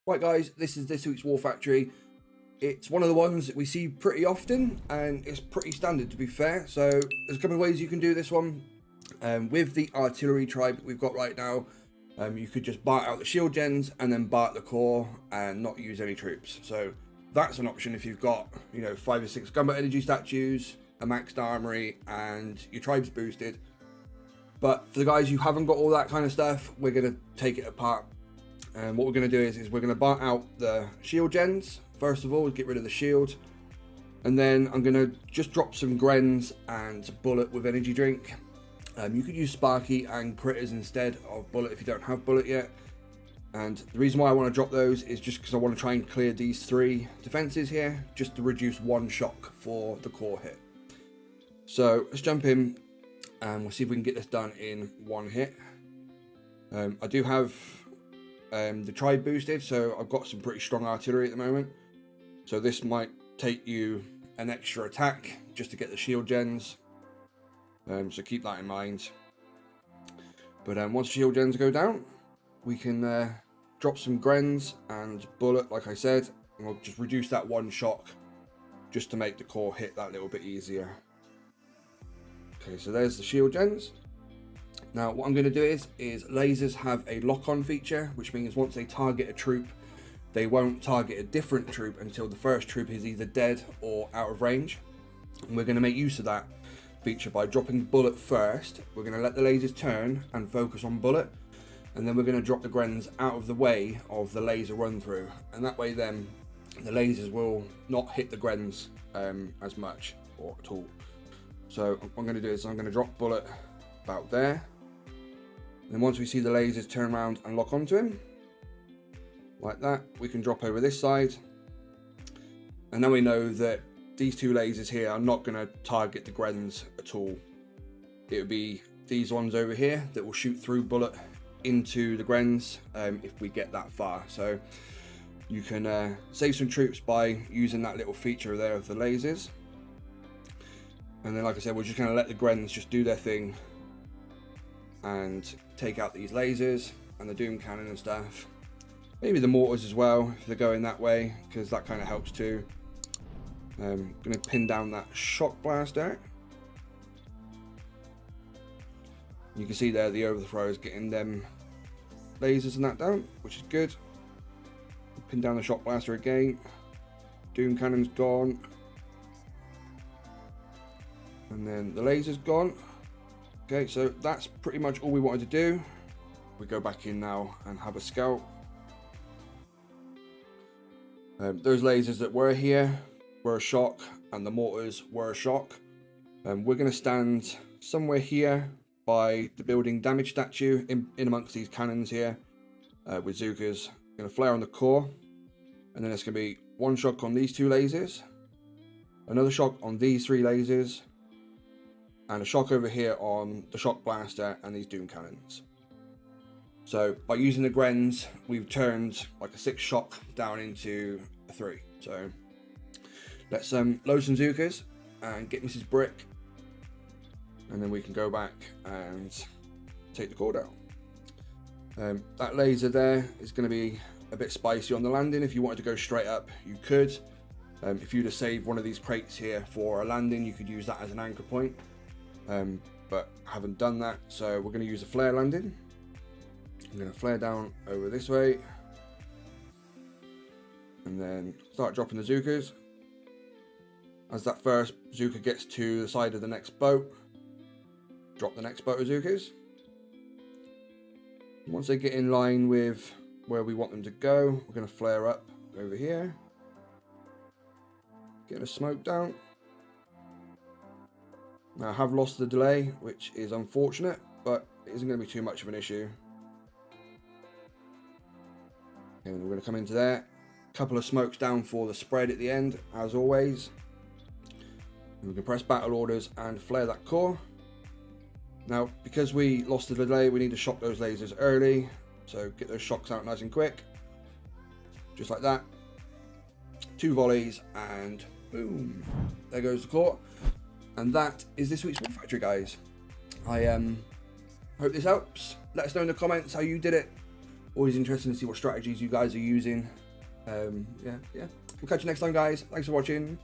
Right guys, this is this week's War Factory. It's one of the ones that we see pretty often and it's pretty standard to be fair. So there's a couple of ways you can do this one. With the artillery tribe we've got right now, you could just BART out the shield gens and then BART the core and not use any troops. So that's an option if you've got, you know, 5 or 6 gunboat energy statues, a maxed armory and your tribe's boosted. But for the guys who haven't got all that kind of stuff, we're going to take it apart. And what we're going to do is we're going to BART out the shield gens first of all, get rid of the shield, and then I'm going to just drop some grens and bullet with energy drink. You could use Sparky and critters instead of bullet if you don't have bullet yet. And the reason why I want to drop those is just because I want to try and clear these 3 defenses here, just to reduce 1 shock for the core hit. So let's jump in and we'll see if we can get this done in 1 hit. I do have the tribe boosted, so I've got some pretty strong artillery at the moment. So this might take you an extra attack just to get the shield gens. So keep that in mind. But once shield gens go down, we can drop some grens and bullet, like I said, and we'll just reduce that 1 shock just to make the core hit that little bit easier. Okay, so there's the shield gens. Now what I'm going to do is lasers have a lock-on feature, which means once they target a troop, they won't target a different troop until the first troop is either dead or out of range. And we're going to make use of that feature by dropping bullet first. We're going to let the lasers turn and focus on bullet, and then we're going to drop the grens out of the way of the laser run through, and that way then the lasers will not hit the grens as much or at all. So what I'm going to do is I'm going to drop bullet about there, and then once we see the lasers turn around and lock onto him like that, we can drop over this side, and then we know that these 2 lasers here are not going to target the grens at all. It would be these ones over here that will shoot through bullet into the grens if we get that far. So you can save some troops by using that little feature there of the lasers. And then, like I said, we're just going to let the grens just do their thing and take out these lasers and the doom cannon and stuff. Maybe the mortars as well if they're going that way, because that kind of helps too. I'm going to pin down that shock blaster. You can see there the overthrow is getting them lasers and that down, which is good. Pin down the shock blaster again. Doom cannon's gone. And then the laser's gone. Okay, so that's pretty much all we wanted to do. We go back in now and have a scout. Those lasers that were here were a shock, and the mortars were a shock. We're going to stand somewhere here by the building damage statue in amongst these cannons here with zookas. Going to flare on the core, and then it's going to be 1 shock on these 2 lasers, another shock on these 3 lasers, and a shock over here on the shock blaster and these doom cannons. So by using the grens, we've turned like a 6 shock down into a 3. So let's load some zookas and get Mrs. Brick, and then we can go back and take the core down. That laser there is going to be a bit spicy on the landing. If you wanted to go straight up, you could. If you'd have saved one of these crates here for a landing, you could use that as an anchor point. But I haven't done that, so we're going to use a flare landing. I'm going to flare down over this way and then start dropping the zookas. As that first zooka gets to the side of the next boat, drop the next boat of zookas. Once they get in line with where we want them to go, we're going to flare up over here, get the smoke down. Now I have lost the delay, which is unfortunate, but it isn't going to be too much of an issue. And we're going to come into there, a couple of smokes down for the spread at the end, as always. And we can press battle orders and flare that core. Now, because we lost the delay, we need to shock those lasers early, so get those shocks out nice and quick, just like that. 2 volleys, and boom, there goes the core. And that is this week's War Factory, guys. I hope this helps. Let us know in the comments how you did it. Always interesting to see what strategies you guys are using. Yeah. We'll catch you next time, guys. Thanks for watching.